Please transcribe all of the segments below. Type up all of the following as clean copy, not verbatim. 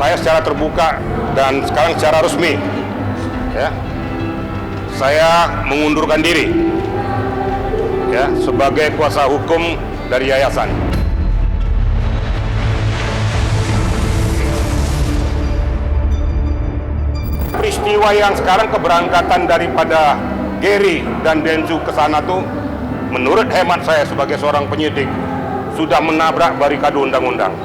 saya secara terbuka dan sekarang secara resmi, ya, saya mengundurkan diri, ya, sebagai kuasa hukum dari yayasan. Peristiwa yang sekarang keberangkatan daripada Gary dan Densu ke sana tuh, menurut hemat saya sebagai seorang penyidik, sudah menabrak barikade undang-undang.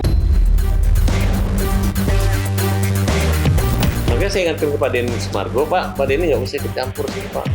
Makanya saya ingatkan ke Pak Denny Sumargo, Pak Denny nggak usah ikut campur sih, Pak.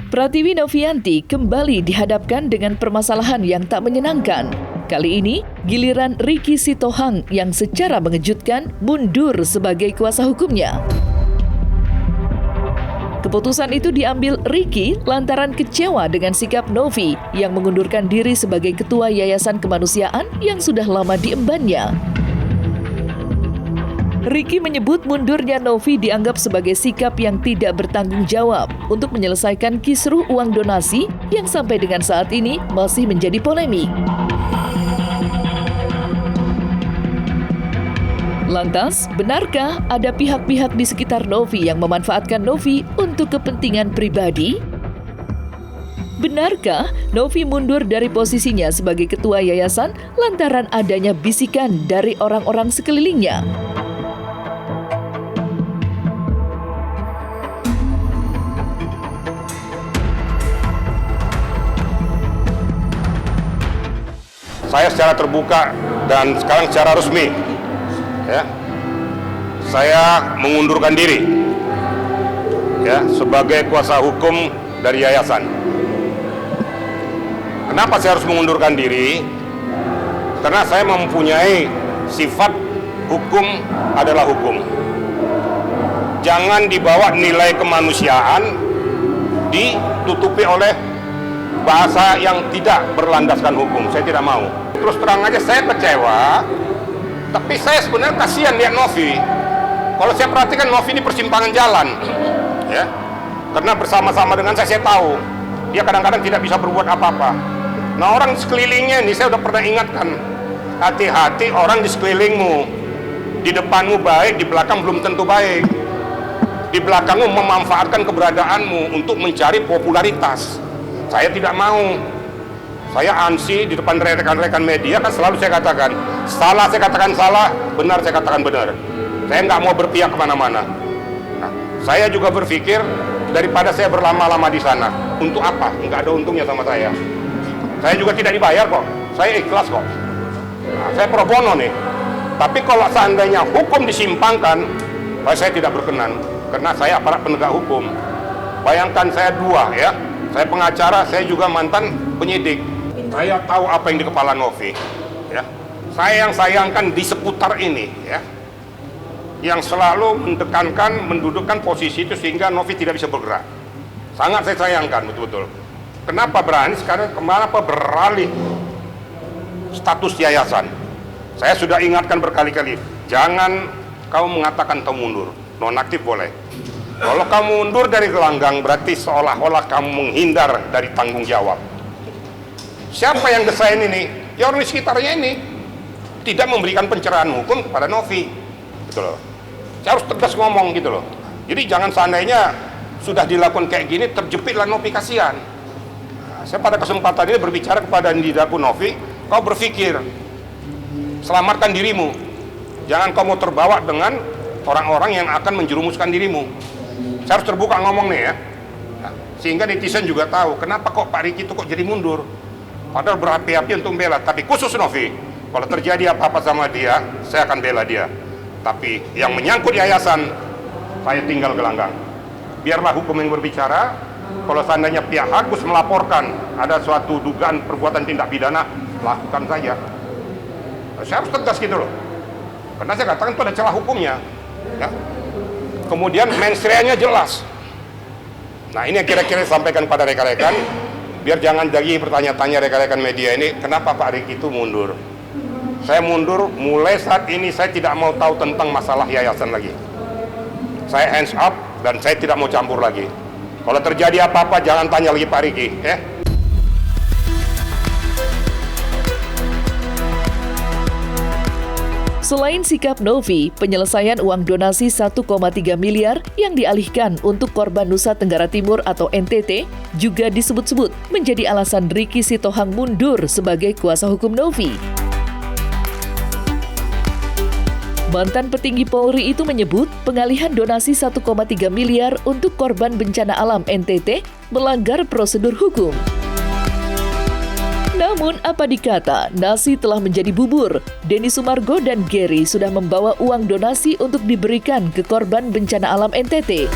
Pratiwi Novianti kembali dihadapkan dengan permasalahan yang tak menyenangkan. Kali ini, giliran Ricky Sitohang yang secara mengejutkan mundur sebagai kuasa hukumnya. Keputusan itu diambil Ricky lantaran kecewa dengan sikap Novi yang mengundurkan diri sebagai ketua Yayasan Kemanusiaan yang sudah lama diembannya. Ricky menyebut mundurnya Novi dianggap sebagai sikap yang tidak bertanggung jawab untuk menyelesaikan kisruh uang donasi yang sampai dengan saat ini masih menjadi polemik. Lantas, benarkah ada pihak-pihak di sekitar Novi yang memanfaatkan Novi untuk kepentingan pribadi? Benarkah Novi mundur dari posisinya sebagai ketua yayasan lantaran adanya bisikan dari orang-orang sekelilingnya? Saya secara terbuka dan sekarang secara resmi, ya, saya mengundurkan diri, ya, sebagai kuasa hukum dari yayasan. Kenapa saya harus mengundurkan diri? Karena saya mempunyai sifat hukum adalah hukum. Jangan dibawa nilai kemanusiaan ditutupi oleh bahasa yang tidak berlandaskan hukum. Saya tidak mau. Terus terang aja saya kecewa, tapi saya sebenarnya kasihan lihat Novi. Kalau saya perhatikan Novi ini persimpangan jalan, ya, karena bersama-sama dengan saya tahu dia kadang-kadang tidak bisa berbuat apa-apa. Nah, orang di sekelilingnya ini saya udah pernah ingatkan, hati-hati orang di sekelilingmu, di depanmu baik, di belakang belum tentu baik. Di belakangmu memanfaatkan keberadaanmu untuk mencari popularitas. Saya tidak mau. Saya ansi di depan rekan-rekan media kan selalu saya katakan, salah saya katakan salah, benar saya katakan benar. Saya nggak mau berpihak kemana-mana. Nah, saya juga berpikir daripada saya berlama-lama di sana, untuk apa? Nggak ada untungnya sama saya. Saya juga tidak dibayar kok. Saya ikhlas kok. Nah, saya pro bono nih. Tapi kalau seandainya hukum disimpangkan, saya tidak berkenan. Karena saya aparat penegak hukum. Bayangkan saya dua, ya. Saya pengacara, saya juga mantan penyidik. Saya tahu apa yang di kepala Novi, ya. Saya yang sayangkan di seputar ini, ya, yang selalu mendekankan, mendudukkan posisi itu sehingga Novi tidak bisa bergerak. Sangat saya sayangkan, betul-betul. Kenapa berani sekarang, kenapa beralih status yayasan? Saya sudah ingatkan berkali-kali, jangan kamu mengatakan kamu mundur, nonaktif boleh. Kalau kamu mundur dari gelanggang, berarti seolah-olah kamu menghindar dari tanggung jawab. Siapa yang desain ini? Ya orang di sekitarnya ini. Tidak memberikan pencerahan hukum kepada Novi. Gitu loh. Saya harus tegas ngomong gitu loh. Jadi jangan seandainya sudah dilakukan kayak gini, terjepitlah Novi, kasihan. Nah, saya pada kesempatan ini berbicara kepada Nidaku Novi, kau berpikir, selamatkan dirimu. Jangan kamu terbawa dengan orang-orang yang akan menjerumuskan dirimu. Saya harus terbuka ngomong nih, ya. Nah, sehingga netizen juga tahu kenapa kok Pak Ricky itu kok jadi mundur. Padahal berapi-api untuk membela, tapi khusus Novi, kalau terjadi apa-apa sama dia, saya akan bela dia. Tapi yang menyangkut yayasan, saya tinggal gelanggang. Biarlah hukum yang berbicara. Kalau seandainya pihak Agus melaporkan ada suatu dugaan perbuatan tindak pidana, lakukan saja. Saya harus tegas gitu loh. Karena saya katakan itu ada celah hukumnya, ya. Kemudian mensreanya jelas. Nah, ini yang kira-kira sampaikan pada rekan-rekan, biar jangan lagi bertanya-tanya rekan-rekan media ini, kenapa Pak Ricky itu mundur? Saya mundur, mulai saat ini saya tidak mau tahu tentang masalah yayasan lagi. Saya hands up dan saya tidak mau campur lagi. Kalau terjadi apa-apa jangan tanya lagi Pak Riki, ya. Selain sikap Novi, penyelesaian uang donasi 1,3 miliar yang dialihkan untuk korban Nusa Tenggara Timur atau NTT juga disebut-sebut menjadi alasan Riki Sitohang mundur sebagai kuasa hukum Novi. Mantan petinggi Polri itu menyebut pengalihan donasi 1,3 miliar untuk korban bencana alam NTT melanggar prosedur hukum. Namun apa dikata, nasi telah menjadi bubur. Denny Sumargo dan Gary sudah membawa uang donasi untuk diberikan ke korban bencana alam NTT.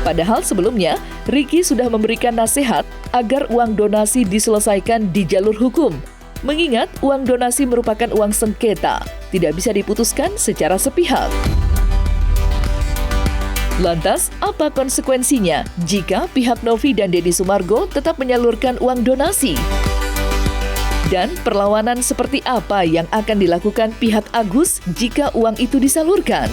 Padahal sebelumnya, Riki sudah memberikan nasihat agar uang donasi diselesaikan di jalur hukum. Mengingat uang donasi merupakan uang sengketa, tidak bisa diputuskan secara sepihak. Lantas, apa konsekuensinya jika pihak Novi dan Denny Sumargo tetap menyalurkan uang donasi? Dan perlawanan seperti apa yang akan dilakukan pihak Agus jika uang itu disalurkan?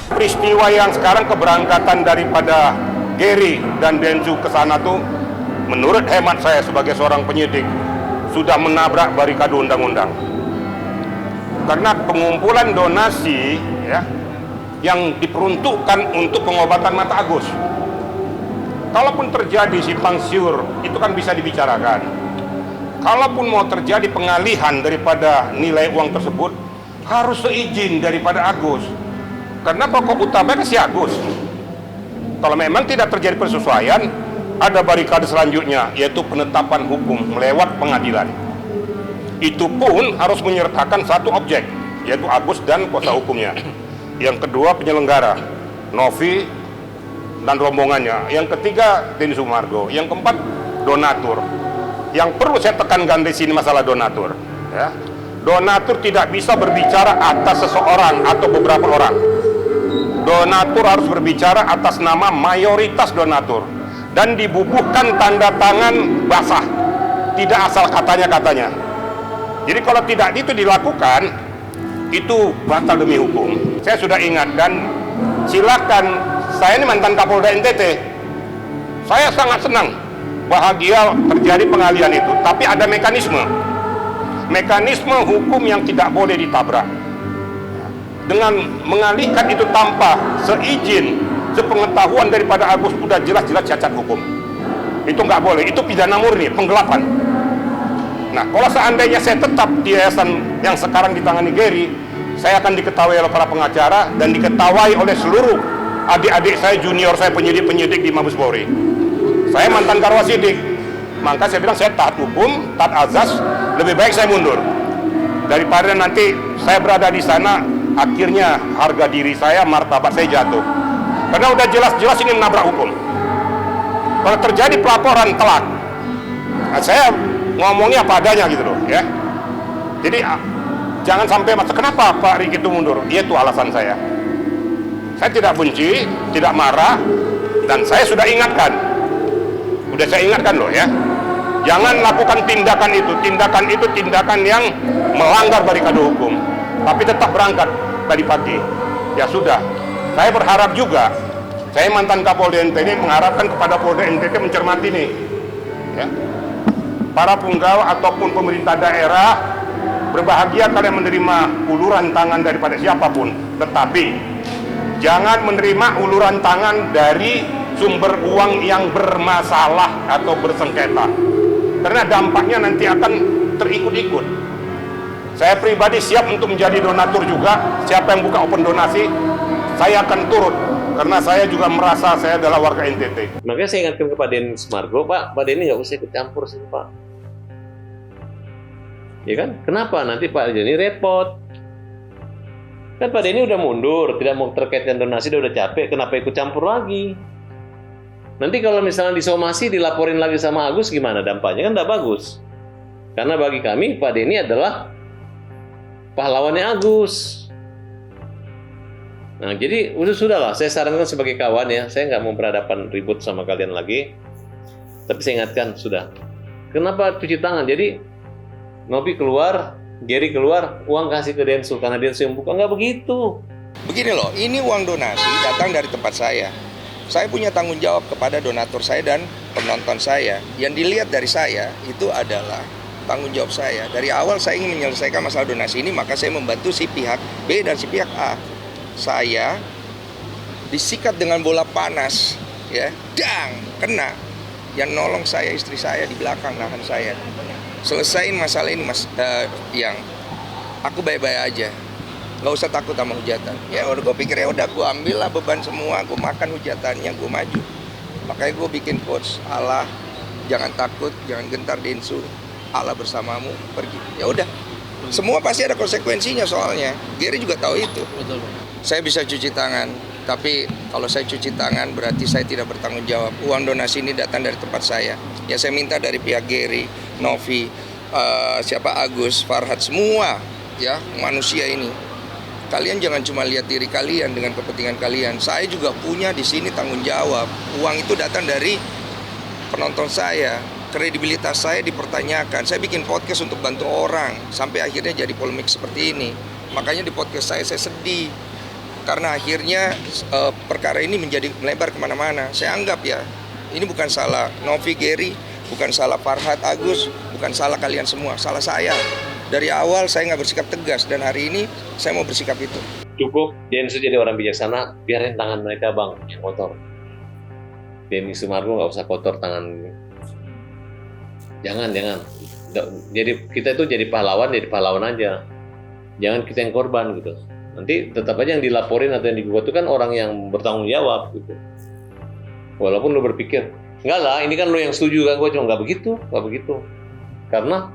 Peristiwa yang sekarang keberangkatan daripada Gary dan Denzu ke sana tuh, menurut hemat saya sebagai seorang penyidik, sudah menabrak barikade undang-undang. Karena pengumpulan donasi ya, yang diperuntukkan untuk pengobatan mata Agus. Kalaupun terjadi simpang siur, itu kan bisa dibicarakan. Kalaupun mau terjadi pengalihan daripada nilai uang tersebut, harus seizin daripada Agus. Karena pokok utamanya si Agus. Kalau memang tidak terjadi persesuaian, ada barikade selanjutnya, yaitu penetapan hukum melewat pengadilan. Itu pun harus menyertakan satu objek, yaitu Agus dan kuasa hukumnya. Yang kedua penyelenggara, Novi dan rombongannya. Yang ketiga Denny Sumargo. Yang keempat donatur. Yang perlu saya tekankan di sini masalah donatur. Ya. Donatur tidak bisa berbicara atas seseorang atau beberapa orang. Donatur harus berbicara atas nama mayoritas donatur dan dibubuhkan tanda tangan basah, tidak asal katanya-katanya. Jadi kalau tidak itu dilakukan, itu batal demi hukum. Saya sudah ingat dan silakan, saya ini mantan Kapolda NTT. Saya sangat senang, bahagia terjadi pengalihan itu, tapi ada mekanisme hukum yang tidak boleh ditabrak. Dengan mengalihkan itu tanpa seizin, sepengetahuan daripada Agus, sudah jelas-jelas cacat hukum. Itu nggak boleh, itu pidana murni, penggelapan. Nah, kalau seandainya saya tetap di yayasan yang sekarang ditangani Gary, saya akan diketahui oleh para pengacara dan diketahui oleh seluruh adik-adik saya, junior saya, penyidik-penyidik di Mabes Polri. Saya mantan Karwasidik, maka saya bilang saya taat hukum, taat azas, lebih baik saya mundur. Daripada nanti saya berada di sana, akhirnya harga diri saya, martabat saya jatuh. Karena udah jelas-jelas ini menabrak hukum. Kalau terjadi pelaporan telat, nah saya ngomongnya apa adanya gitu loh ya. Jadi jangan sampai masa kenapa Pak Riki itu mundur. Itu alasan saya. Saya tidak benci, tidak marah, dan saya sudah ingatkan. Udah saya ingatkan loh ya. Jangan lakukan tindakan itu tindakan yang melanggar barikade hukum. Tapi tetap berangkat tadi pagi. Ya sudah, saya berharap juga, saya mantan Kapolda NTT mengharapkan kepada Polda NTT mencermati nih, ya. Para punggawa ataupun pemerintah daerah, berbahagia kalian menerima uluran tangan daripada siapapun, tetapi jangan menerima uluran tangan dari sumber uang yang bermasalah atau bersengketa, karena dampaknya nanti akan terikut-ikut. Saya pribadi siap untuk menjadi donatur juga. Siapa yang buka open donasi, saya akan turut. Karena saya juga merasa saya adalah warga NTT. Makanya saya ingatkan kepada Denny Sumargo, Pak Denny nggak usah ikut campur sih, Pak. Ya kan? Kenapa? Nanti Pak Denny repot. Kan Pak Denny udah mundur, tidak mau terkait dengan donasi, dia udah capek, kenapa ikut campur lagi? Nanti kalau misalnya disomasi, dilaporin lagi sama Agus, gimana dampaknya? Kan nggak bagus. Karena bagi kami, Pak Denny adalah pahlawannya Agus. Nah, jadi sudah lah, saya sarankan sebagai kawan ya, saya nggak mau berhadapan ribut sama kalian lagi. Tapi saya ingatkan, sudah. Kenapa cuci tangan? Jadi, Novi keluar, Gary keluar, uang kasih ke Densu, karena Densu yang buka. Nggak begitu. Begini loh, ini uang donasi datang dari tempat saya. Saya punya tanggung jawab kepada donatur saya dan penonton saya. Yang dilihat dari saya, itu adalah tanggung jawab saya. Dari awal saya ingin menyelesaikan masalah donasi ini, maka saya membantu si pihak B dan si pihak A. Saya disikat dengan bola panas, ya, dang, kena. Yang nolong saya, istri saya di belakang nahan saya. Selesain masalah ini, Mas, yang aku baik-baik aja, nggak usah takut sama hujatan. Ya udah, gue pikir ya udah, gue ambil lah beban semua, gue makan hujatannya, gue maju. Makanya gue bikin quotes, Allah, jangan takut, jangan gentar Densu, Allah bersamamu, pergi. Ya udah, semua pasti ada konsekuensinya soalnya. Gary juga tahu itu. Betul. Saya bisa cuci tangan, tapi kalau saya cuci tangan berarti saya tidak bertanggung jawab. Uang donasi ini datang dari tempat saya. Ya saya minta dari pihak Gary, Novi, Agus, Farhad, semua ya manusia ini. Kalian jangan cuma lihat diri kalian dengan kepentingan kalian. Saya juga punya di sini tanggung jawab. Uang itu datang dari penonton saya. Kredibilitas saya dipertanyakan. Saya bikin podcast untuk bantu orang sampai akhirnya jadi polemik seperti ini. Makanya di podcast saya sedih. Karena akhirnya perkara ini menjadi melebar kemana-mana. Saya anggap ya, ini bukan salah Novi, Gary, bukan salah Farhad, Agus, bukan salah kalian semua, salah saya. Dari awal saya nggak bersikap tegas, dan hari ini saya mau bersikap itu. Cukup Densu jadi orang bijaksana, biarin tangan mereka bang yang kotor. Denny Sumargo nggak usah kotor tangan. Jangan. Jadi kita itu jadi pahlawan aja. Jangan kita yang korban gitu. Nanti tetap aja yang dilaporin atau yang digugat itu kan orang yang bertanggung jawab gitu. Walaupun lo berpikir, enggak lah, ini kan lo yang setuju kan, gue cuma nggak begitu. Karena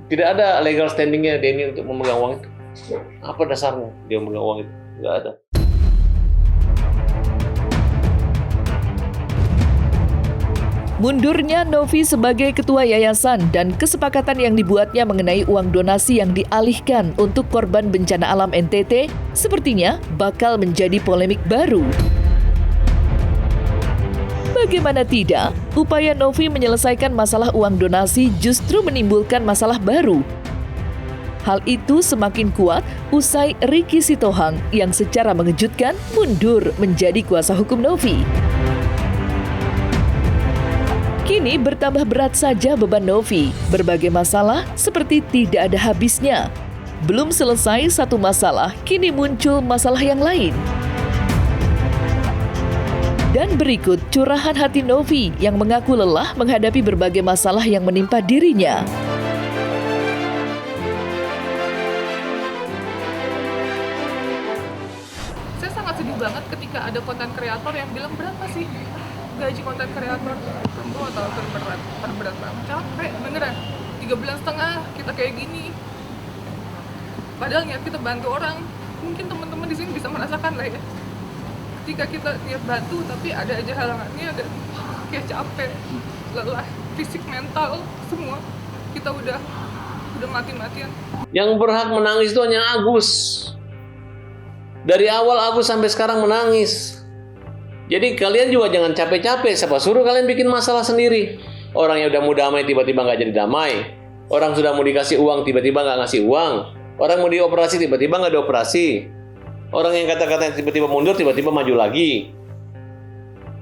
tidak ada legal standingnya Denny untuk memegang uang itu. Apa dasarnya dia memegang uang itu? Nggak ada. Mundurnya Novi sebagai ketua yayasan dan kesepakatan yang dibuatnya mengenai uang donasi yang dialihkan untuk korban bencana alam NTT sepertinya bakal menjadi polemik baru. Bagaimana tidak, upaya Novi menyelesaikan masalah uang donasi justru menimbulkan masalah baru. Hal itu semakin kuat usai Ricky Sitohang yang secara mengejutkan mundur menjadi kuasa hukum Novi. Kini bertambah berat saja beban Novi. Berbagai masalah seperti tidak ada habisnya. Belum selesai satu masalah, kini muncul masalah yang lain. Dan berikut curahan hati Novi yang mengaku lelah menghadapi berbagai masalah yang menimpa dirinya. Saya sangat sedih banget ketika ada konten kreator yang bilang, berapa sih gaji konten kreator? Gue tau terberat banget, capek beneran. 3,5 bulan kita kayak gini. Padahal niat kita bantu orang. Mungkin teman-teman di sini bisa merasakan lah ya. Ketika kita niat bantu tapi ada aja halangannya, dan kayak capek, lelah, fisik, mental, semua. Kita udah mati-matian. Yang berhak menangis itu hanya Agus. Dari awal Agus sampai sekarang menangis. Jadi kalian juga jangan capek-capek, siapa suruh kalian bikin masalah sendiri. Orang yang udah mau damai tiba-tiba nggak jadi damai. Orang sudah mau dikasih uang tiba-tiba nggak ngasih uang. Orang mau dioperasi tiba-tiba nggak dioperasi. Orang yang kata-kata tiba-tiba mundur tiba-tiba maju lagi.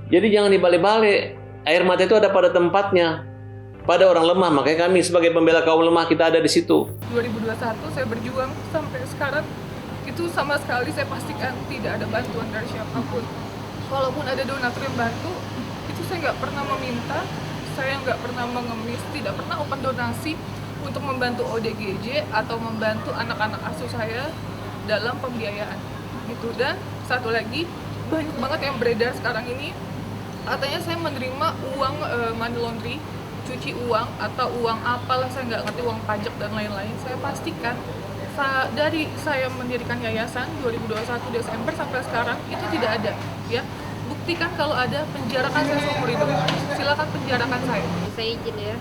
Jadi jangan dibalik-balik. Air mata itu ada pada tempatnya. Pada orang lemah, makanya kami sebagai pembela kaum lemah kita ada di situ. 2021 saya berjuang sampai sekarang, itu sama sekali saya pastikan tidak ada bantuan dari siapapun. Walaupun ada donatur yang bantu, itu saya nggak pernah meminta, saya nggak pernah mengemis, tidak pernah open donasi untuk membantu ODGJ atau membantu anak-anak asuh saya dalam pembiayaan. Gitu. Dan satu lagi, banyak banget yang beredar sekarang ini, katanya saya menerima uang money laundry, cuci uang atau uang apalah, saya nggak ngerti, uang pajak dan lain-lain. Saya pastikan dari saya mendirikan yayasan 2021 Desember sampai sekarang itu tidak ada, ya. Buktikan kalau ada, penjarakan saya seumur hidup. Silakan penjarakan saya. Saya izin ya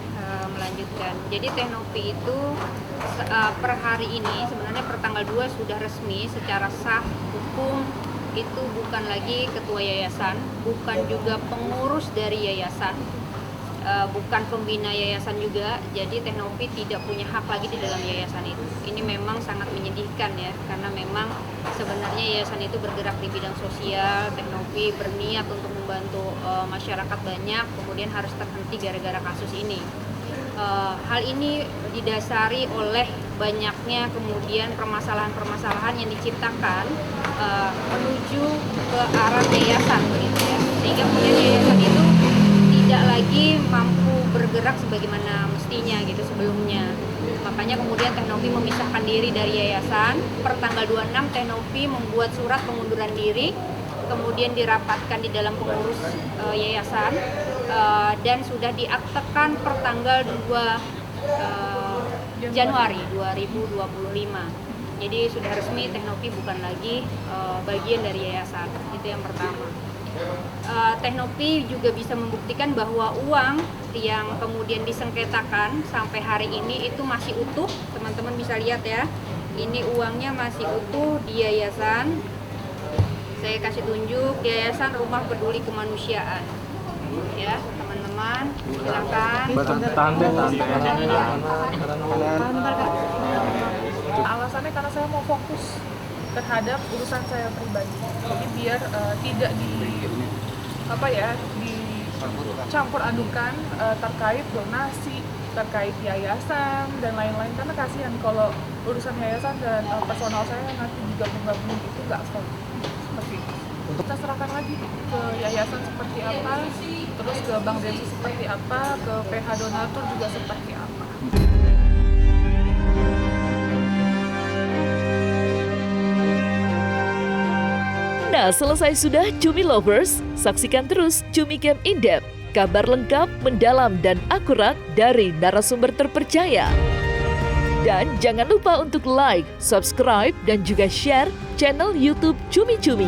melanjutkan. Jadi Teh Novi itu per hari ini sebenarnya per tanggal 2 sudah resmi secara sah hukum itu bukan lagi ketua yayasan, bukan juga pengurus dari yayasan, bukan pembina yayasan juga. Jadi Teknopi tidak punya hak lagi di dalam yayasan itu. Ini memang sangat menyedihkan ya, karena memang sebenarnya yayasan itu bergerak di bidang sosial. Teknopi berniat untuk membantu masyarakat banyak, kemudian harus terhenti gara-gara kasus ini. Hal ini didasari oleh banyaknya kemudian permasalahan-permasalahan yang diciptakan menuju ke arah yayasan begitu ya, sehingga kemudian yayasan itu tidak lagi mampu bergerak sebagaimana mestinya gitu sebelumnya. Makanya kemudian Teknopi memisahkan diri dari yayasan. Per tanggal 26 Teknopi membuat surat pengunduran diri, kemudian dirapatkan di dalam pengurus yayasan, dan sudah diaktekan per tanggal 2 Januari 2025. Jadi sudah resmi Teknopi bukan lagi bagian dari yayasan. Itu yang pertama. Teknopi juga bisa membuktikan bahwa uang yang kemudian disengketakan sampai hari ini itu masih utuh. Teman-teman bisa lihat ya, ini uangnya masih utuh di yayasan. Saya kasih tunjuk, Yayasan Rumah Peduli Kemanusiaan. Ya, teman-teman, silakan. Alasannya karena saya mau fokus terhadap urusan saya pribadi. Jadi biar tidak dicampur adukan terkait donasi, terkait yayasan dan lain-lain, karena kasihan kalau urusan yayasan dan personal saya nanti juga menggabung itu nggak seperti itu. Kita serahkan lagi ke yayasan seperti apa, terus ke Bank Densus seperti apa, ke PH donatur juga seperti apa. Nah, selesai sudah Cumi Lovers, saksikan terus Cumi Camp In-Depth, kabar lengkap, mendalam, dan akurat dari narasumber terpercaya. Dan jangan lupa untuk like, subscribe, dan juga share channel YouTube Cumi Cumi.